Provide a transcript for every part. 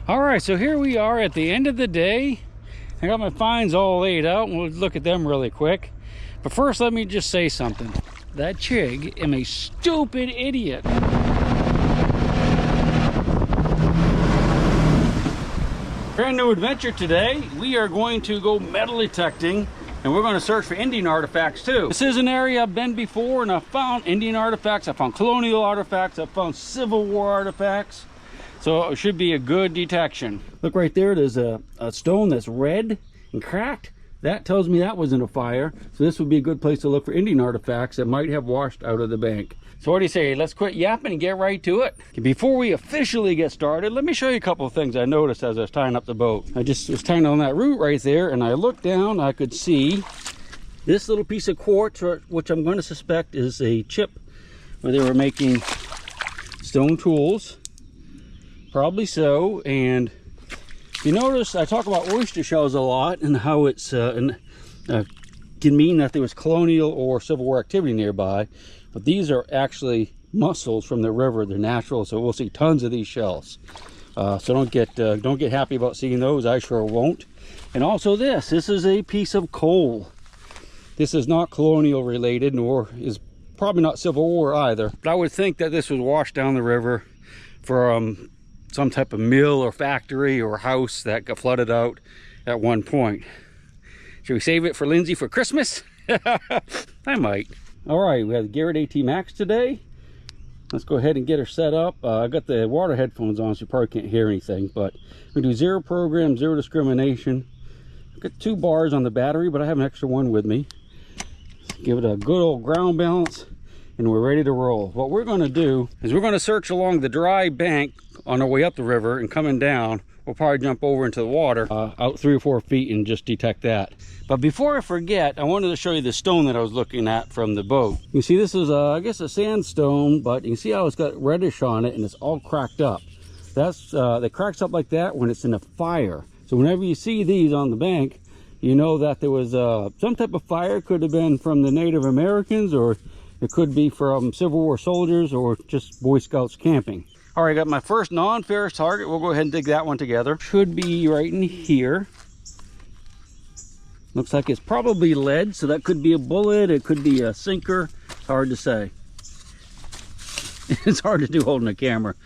All right, so here we are at the end of the day. I got my finds all laid out, and we'll look at them really quick. But first, let me just say something. That Chig am a stupid idiot. Brand new adventure today. We are going to go metal detecting, and we're going to search for Indian artifacts too. This is an area I've been before, and I found Indian artifacts, I found colonial artifacts, I found Civil War artifacts. So it should be a good detection. Look right there, there's a stone that's red and cracked. That tells me that was in a fire. So this would be a good place to look for Indian artifacts that might have washed out of the bank. So what do you say? Let's quit yapping and get right to it. Before we officially get started, let me show you a couple of things I noticed as I was tying up the boat. I just was tying on that root right there, and I looked down, I could see this little piece of quartz, which I'm going to suspect is a chip where they were making stone tools. Probably so. And you notice I talk about oyster shells a lot and how it's can mean that there was colonial or Civil War activity nearby, but these are actually mussels from the river. They're natural, so we'll see tons of these shells. So don't get happy about seeing those. I sure won't. And also this is a piece of coal. This is not colonial related, nor is probably not Civil War either, but I would think that this was washed down the river from some type of mill or factory or house that got flooded out at one point. Should we save it for Lindsay for Christmas? I might. All right, we have the Garrett AT Max today. Let's go ahead and get her set up. I got the water headphones on, so you probably can't hear anything, but we do 0 program, 0 discrimination. I've got 2 bars on the battery, but I have an extra one with me. Give it a good old ground balance, and we're ready to roll. What we're going to do is we're going to search along the dry bank on our way up the river, and coming down, we'll probably jump over into the water out 3 or 4 feet and just detect that. But before I forget, I wanted to show you the stone that I was looking at from the boat. You see this is I guess a sandstone, but you can see how it's got reddish on it and it's all cracked up. That's it cracks up like that when it's in a fire. So whenever you see these on the bank, you know that there was some type of fire. Could have been from the Native Americans, or it could be from Civil War soldiers, or just Boy Scouts camping. All right, I got my first non-ferrous target. We'll go ahead and dig that one together. Should be right in here. Looks like it's probably lead, so that could be a bullet, it could be a sinker. Hard to say. It's hard to do holding a camera.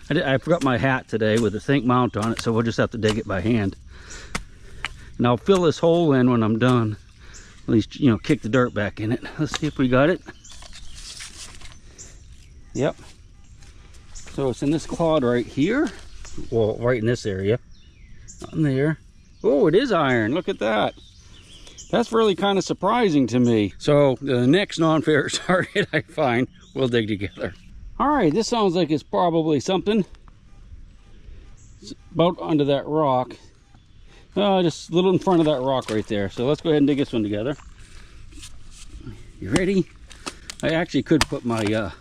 I forgot my hat today with a sink mount on it, so we'll just have to dig it by hand. And I'll fill this hole in when I'm done. At least, you know, kick the dirt back in it. Let's see if we got it. Yep. So it's in this clod right here. Well, right in this area. On there. Oh, it is iron. Look at that. That's really kind of surprising to me. So the next non-ferrous target I find, we'll dig together. All right, this sounds like it's probably something. It's about under that rock. Just a little in front of that rock right there. So let's go ahead and dig this one together. You ready? I actually could put my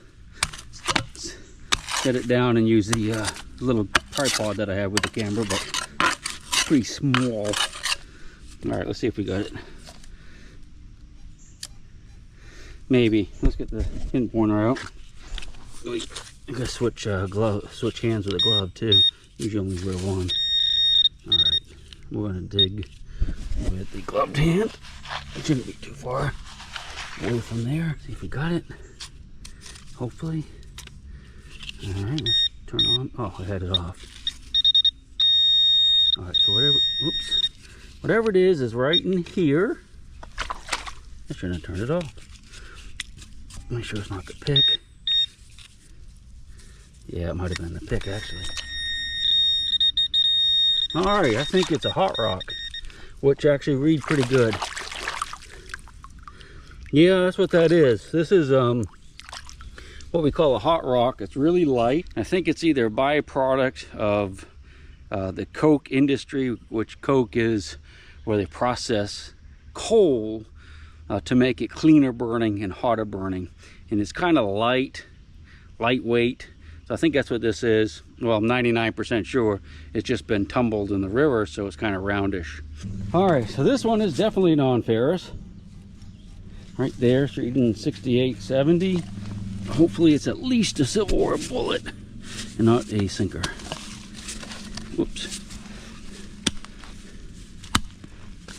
set it down and use the little tripod that I have with the camera, but it's pretty small. All right, let's see if we got it. Maybe. Let's get the pin pointer out. I gotta switch switch hands with a glove too. Usually only wear one. All right, we're gonna dig with the gloved hand. It shouldn't be too far away from there. See if we got it. Hopefully. All right, let's turn on. Oh, I had it off. All right, so whatever it is right in here. I shouldn't have turned it off. Make sure it's not the pick. Yeah, it might have been the pick actually. All right, I think it's a hot rock, which actually reads pretty good. Yeah, that's what that is. This is what we call a hot rock. It's really light. I think it's either a byproduct of the coke industry, which coke is where they process coal to make it cleaner burning and hotter burning. And it's kind of lightweight. So I think that's what this is. Well, I'm 99% sure it's just been tumbled in the river, so it's kind of roundish. All right, so this one is definitely non-ferrous. Right there, it's reading 6870. Hopefully it's at least a Civil War bullet and not a sinker. Whoops.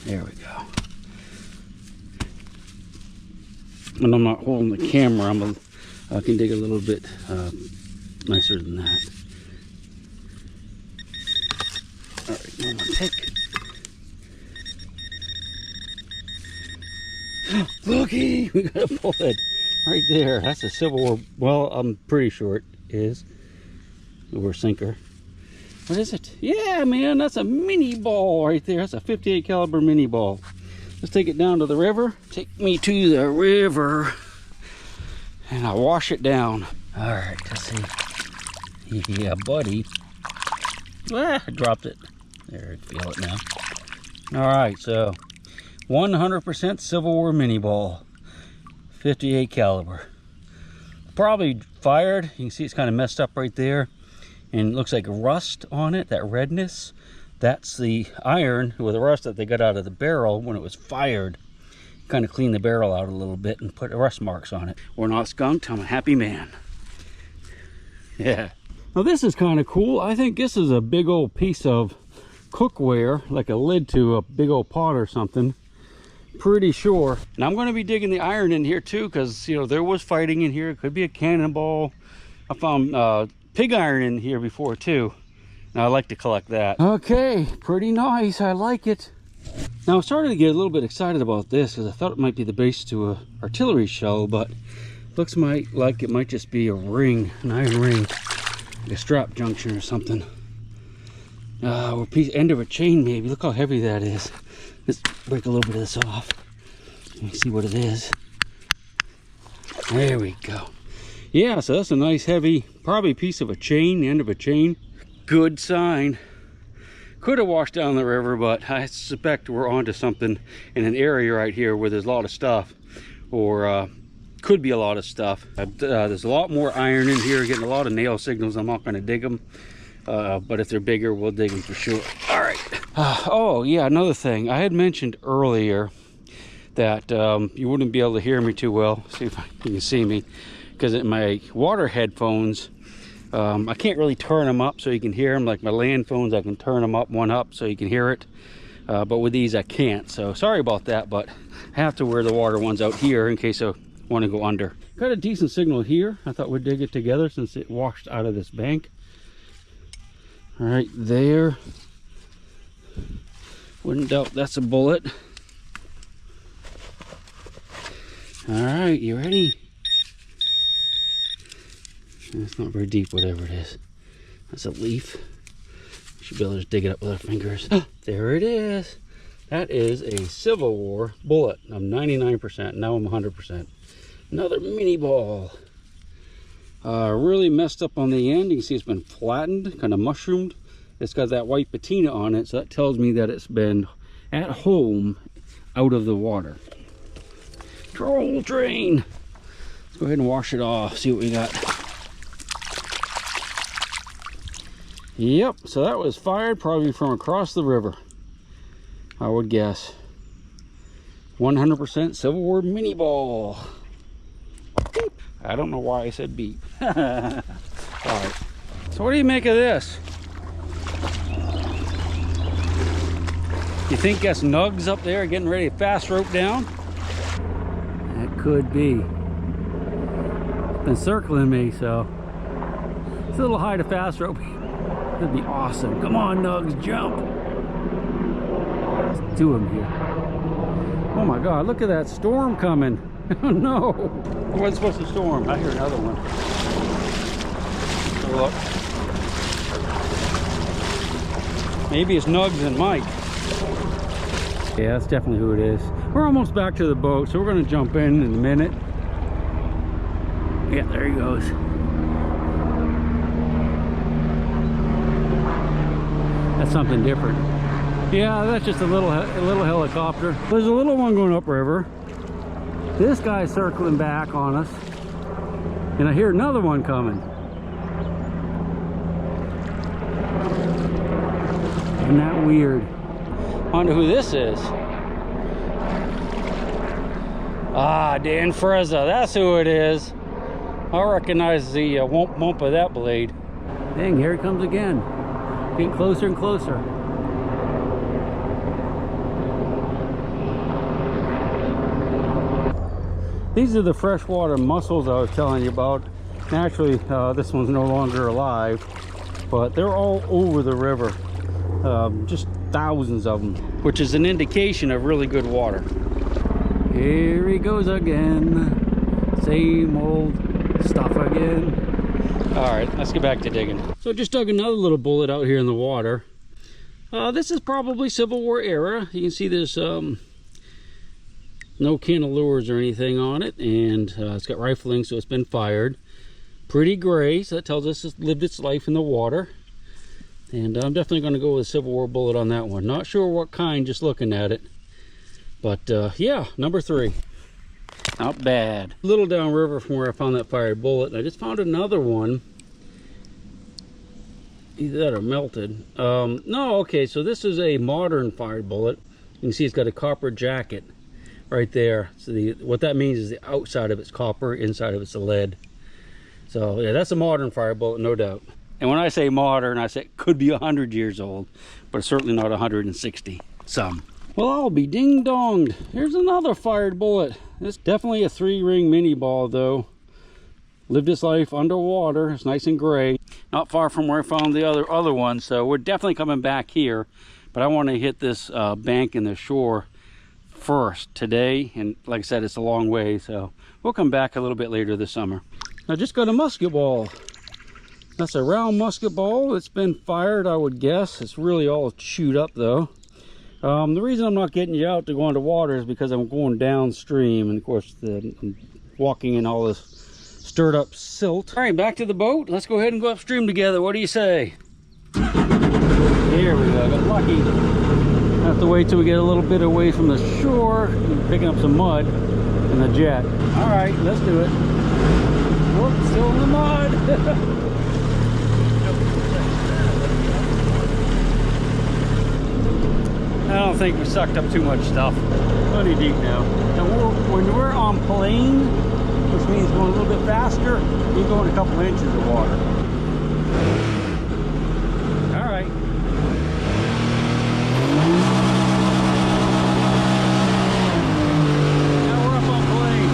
There we go. And I'm not holding the camera. I can dig a little bit nicer than that. All right, one more pick. Looky, we got a bullet right there. That's a Civil War. Well, I'm pretty sure it is. Or sinker. What is it? Yeah, man, that's a mini ball right there. That's a 58 caliber mini ball. Let's take it down to the river. Take me to the river, and I'll wash it down. All right, let's see. Yeah, buddy. Ah, I dropped it. There, I feel it now. All right, so 100% Civil War mini ball, 58 caliber. Probably fired. You can see it's kind of messed up right there, and it looks like rust on it. That redness, that's the iron with the rust that they got out of the barrel when it was fired. Kind of clean the barrel out a little bit and put rust marks on it. We're not skunked. I'm a happy man. Yeah. Now this is kind of cool. I think this is a big old piece of cookware, like a lid to a big old pot or something. Pretty sure. And I'm going to be digging the iron in here too, because you know there was fighting in here. It could be a cannonball. I found pig iron in here before too, and I like to collect that. Okay, pretty nice. I like it. Now I started to get a little bit excited about this because I thought it might be the base to a artillery shell, but looks like it might just be a ring, an iron ring, like a strap junction or something. Or end of a chain maybe. Look how heavy that is. Let's break a little bit of this off. Let me see what it is. There we go. Yeah, so that's a nice heavy, probably piece of a chain, the end of a chain. Good sign. Could have washed down the river, but I suspect we're onto something in an area right here where there's a lot of stuff, or could be a lot of stuff. There's a lot more iron in here, getting a lot of nail signals. I'm not going to dig them, but if they're bigger, we'll dig them for sure. All right. Oh yeah, another thing. I had mentioned earlier that you wouldn't be able to hear me too well. See if you can see me, because in my water headphones, I can't really turn them up so you can hear them. Like my land phones, I can turn them up, one up, so you can hear it. But with these, I can't. So sorry about that, but I have to wear the water ones out here in case I want to go under. Got a decent signal here. I thought we'd dig it together since it washed out of this bank. All right, there. Wouldn't doubt that's a bullet. All right, you ready? It's not very deep, whatever it is. That's a leaf. Should be able to just dig it up with our fingers. There it is. That is a Civil War bullet. I'm 99%. Now I'm 100%. Another mini ball. Really messed up on the end. You can see it's been flattened, kind of mushroomed. It's got that white patina on it, so that tells me that it's been at home out of the water. Troll train. Let's go ahead and wash it off, see what we got. Yep, so that was fired probably from across the river, I would guess. 100% Civil War mini ball. Beep. I don't know why I said beep. All right, so what do you make of this? You think that's nugs up there getting ready to fast rope down? That could be. Been circling me, so it's a little high to fast rope. That'd be awesome. Come on, nugs, jump. Let's do them here. Oh my God, look at that storm coming. Oh no. It wasn't supposed to storm. I hear another one. Look. Maybe it's Nugs and Mike. Yeah, that's definitely who it is. We're almost back to the boat, so we're going to jump in a minute. Yeah, there he goes. That's something different. Yeah, that's just a little helicopter. There's a little one going upriver. This guy's circling back on us, and I hear another one coming. Isn't that weird? I wonder who this is. Ah, Dan Frezza, that's who it is. I recognize the womp of that blade. Dang, here he comes again. Getting closer and closer. These are the freshwater mussels I was telling you about. Naturally, this one's no longer alive, but they're all over the river. Just thousands of them, which is an indication of really good water. Here he goes again. Same old stuff again. All right, let's get back to digging. So just dug another little bullet out here in the water. This is probably Civil War era. You can see there's no cantilures or anything on it, and it's got rifling, so it's been fired. Pretty gray, so that tells us it's lived its life in the water. And I'm definitely going to go with a Civil War bullet on that one. Not sure what kind, just looking at it. But yeah, number 3. Not bad. A little downriver from where I found that fired bullet, and I just found another one. Either that or melted. No, okay, so this is a modern fired bullet. You can see it's got a copper jacket right there. So what that means is the outside of it's copper, inside of it's a lead. So yeah, that's a modern fired bullet, no doubt. And when I say modern, I say it could be 100 years old, but it's certainly not 160 some. Well, I'll be ding-donged. Here's another fired bullet. It's definitely a 3-ring mini ball, though. Lived its life underwater. It's nice and gray. Not far from where I found the other one, so we're definitely coming back here. But I want to hit this bank in the shore first today. And like I said, it's a long way, so we'll come back a little bit later this summer. I just got a musket ball. That's a round musket ball. It's been fired, I would guess. It's really all chewed up, though. The reason I'm not getting you out to go underwater is because I'm going downstream, and of course I'm walking in all this stirred up silt. All right, back to the boat. Let's go ahead and go upstream together. What do you say? Here we go. I got lucky. I have to wait till we get a little bit away from the shore, picking up some mud in the jet. All right, let's do it. Whoop, still in the mud. I don't think we sucked up too much stuff. Plenty deep now. And when we're on plane, which means going a little bit faster, you go in a couple inches of water. All right. Now we're up on plane.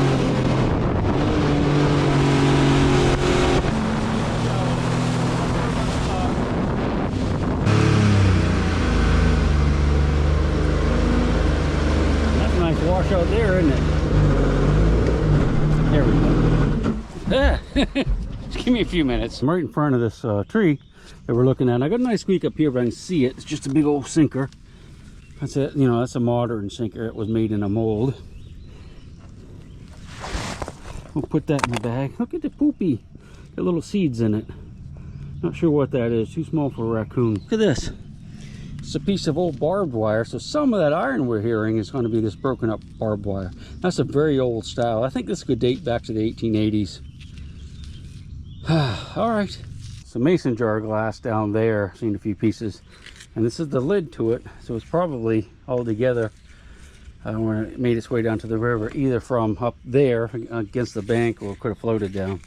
Wash out there, isn't it? There we go. Just give me a few minutes. I'm right in front of this tree that we're looking at. I got a nice squeak up here, but I can see it. It's just a big old sinker. That's it. You know, that's a modern sinker. It was made in a mold. We'll put that in the bag. Look at the poopy. Got little seeds in it. Not sure what that is. Too small for a raccoon. Look at this. It's a piece of old barbed wire, so some of that iron we're hearing is going to be this broken up barbed wire. That's a very old style. I think this could date back to the 1880s. All right, some mason jar glass down there. Seen a few pieces, and this is the lid to it, so it's probably all together when it made its way down to the river, either from up there against the bank, or it could have floated down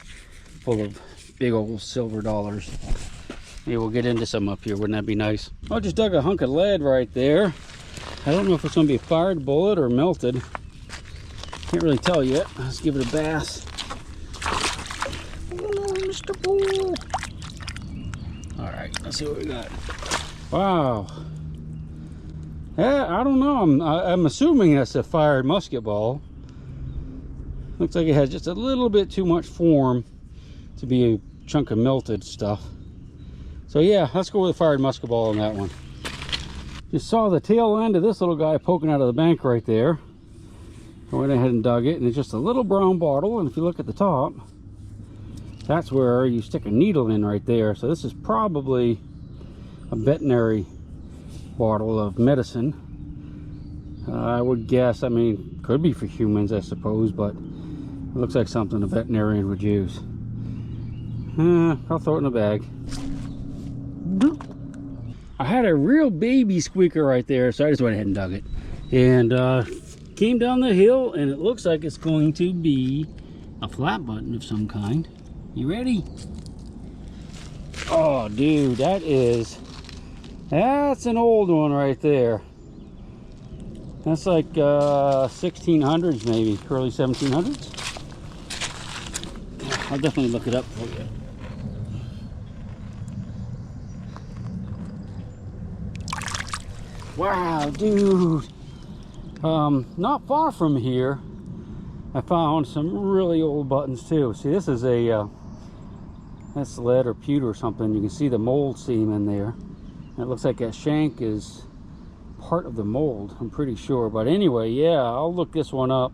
full of big old silver dollars. Maybe we'll get into some up here. Wouldn't that be nice? I just dug a hunk of lead right there. I don't know if it's going to be a fired bullet or melted. Can't really tell yet. Let's give it a bath. Oh, Mr. Bull. All right, let's see what we got. Wow. Yeah, I don't know. I'm assuming that's a fired musket ball. Looks like it has just a little bit too much form to be a chunk of melted stuff. So yeah, let's go with a fired musket ball on that one. Just saw the tail end of this little guy poking out of the bank right there. I went ahead and dug it, and it's just a little brown bottle, and if you look at the top, that's where you stick a needle in right there. So this is probably a veterinary bottle of medicine. I would guess, I mean, could be for humans, I suppose, but it looks like something a veterinarian would use. I'll throw it in a bag. I had a real baby squeaker right there, so I just went ahead and dug it. And came down the hill, and it looks like it's going to be a flat button of some kind. You ready? Oh, dude, that is That's an old one right there. That's like 1600s maybe, early 1700s. I'll definitely look it up for you. Wow, dude. Not far from here, I found some really old buttons too. See, this is a that's lead or pewter or something. You can see the mold seam in there. And it looks like that shank is part of the mold, I'm pretty sure. But anyway, yeah, I'll look this one up,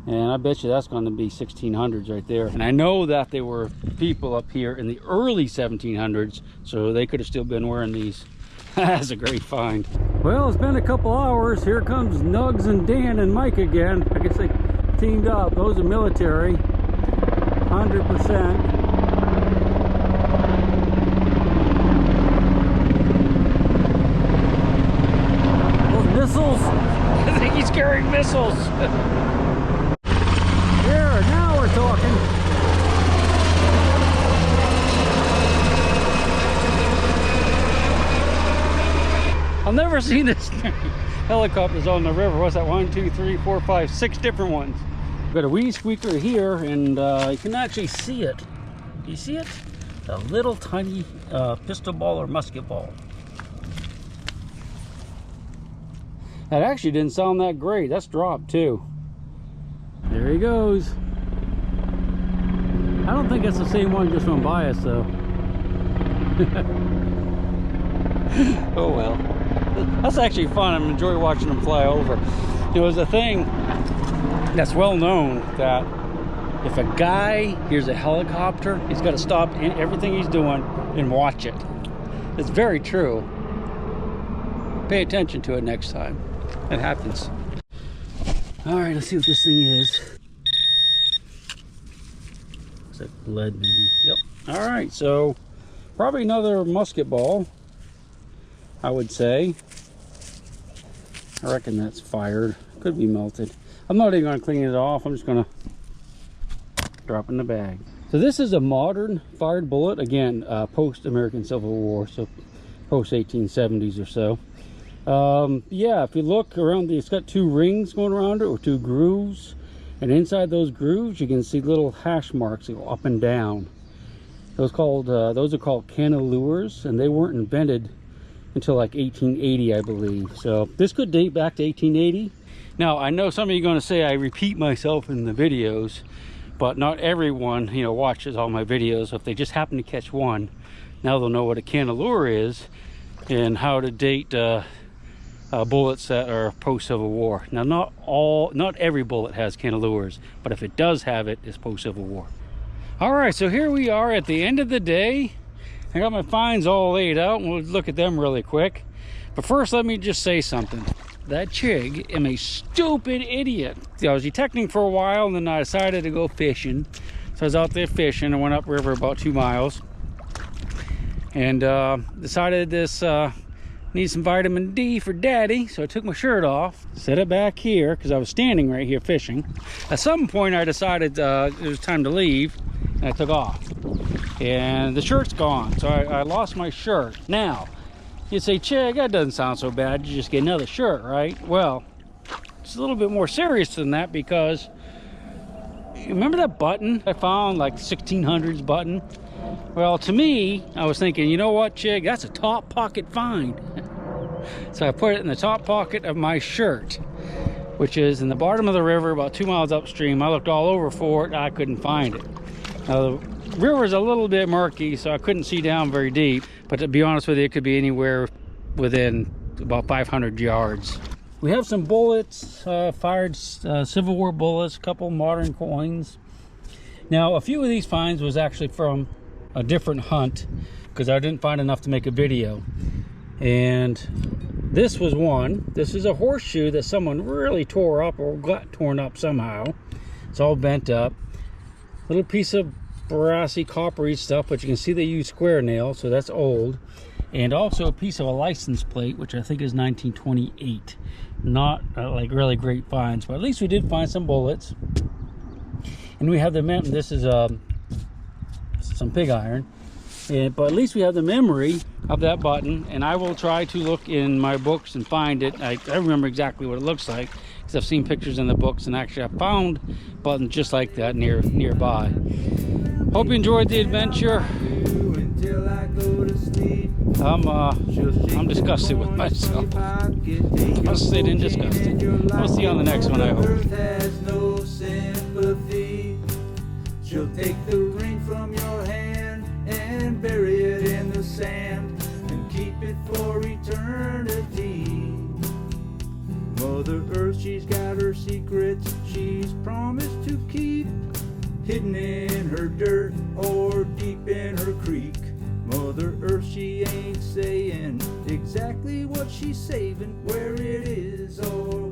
and I bet you that's going to be 1600s right there. And I know that there were people up here in the early 1700s, so they could have still been wearing these. That's a great find. Well, it's been a couple hours. Here comes Nugs and Dan and Mike again. I guess they teamed up. Those are military, 100%. Missiles. I think he's carrying missiles. There, now we're talking. I've never seen this many helicopters on the river. What's that? 1, 2, 3, 4, 5, 6 different ones. We've got a weed squeaker here, and you can actually see it. Do you see it? A little tiny pistol ball or musket ball. That actually didn't sound that great. That's dropped too. There he goes. I don't think it's the same one just went by us though. Oh well. That's actually fun. I enjoy watching them fly over. It was a thing that's well known that if a guy hears a helicopter, he's got to stop everything he's doing and watch it. It's very true. Pay attention to it next time. It happens. All right, let's see what this thing is. Is that lead maybe? Yep. All right, so probably another musket ball, I would say. I reckon that's fired. Could be melted. I'm not even gonna clean it off. I'm just gonna drop it in the bag. So this is a modern fired bullet. Again, post-American Civil War, so post-1870s or so. Yeah, if you look around, it's got 2 rings going around it, or 2 grooves, and inside those grooves you can see little hash marks that go up and down. Those are called cannelures, and they weren't invented until like 1880, I believe. So this could date back to 1880. Now I know some of you are going to say I repeat myself in the videos, but not everyone, you know, watches all my videos. So if they just happen to catch one, now they'll know what a cannelure is and how to date bullets that are post-Civil War. Now not every bullet has cannelures, but if it does have it, it's post-Civil War. All right, so here we are at the end of the day. I got my finds all laid out, and we'll look at them really quick. But first, let me just say something. That Chig am a stupid idiot. I was detecting for a while, and then I decided to go fishing. So I was out there fishing. I went upriver about 2 miles, and decided this needs some vitamin D for daddy. So I took my shirt off, set it back here because I was standing right here fishing. At some point, I decided it was time to leave, and I took off. And the shirt's gone, so I lost my shirt. Now, you'd say, Chig, that doesn't sound so bad. You just get another shirt, right? Well, it's a little bit more serious than that, because remember that button I found, like 1600s button? Well, to me, I was thinking, you know what, Chig, that's a top pocket find. So I put it in the top pocket of my shirt, which is in the bottom of the river about 2 miles upstream. I looked all over for it, I couldn't find it. Now, the river's a little bit murky, so I couldn't see down very deep, but to be honest with you, it could be anywhere within about 500 yards. We have some bullets, fired Civil War bullets, a couple modern coins. Now, a few of these finds was actually from a different hunt, because I didn't find enough to make a video. And this was one. This is a horseshoe that someone really tore up, or got torn up somehow. It's all bent up. Little piece of brassy, coppery stuff, but you can see they use square nails, so that's old. And also a piece of a license plate, which I think is 1928. Not like really great finds, but at least we did find some bullets. And we have the mint. This is some pig iron. But at least we have the memory of that button, and I will try to look in my books and find it. I remember exactly what it looks like because I've seen pictures in the books, and actually I found buttons just like that nearby. Hope you enjoyed the adventure. I'm disgusted with myself. Disgusted and disgusted. We'll see you on the next one, I hope. She'll take the ring from your hand and bury it in the sand and keep it for eternity. Mother Earth, she's got her secrets she's promised to keep, hidden in her dirt or deep in her creek. Mother Earth, she ain't saying exactly what she's saving, where it is or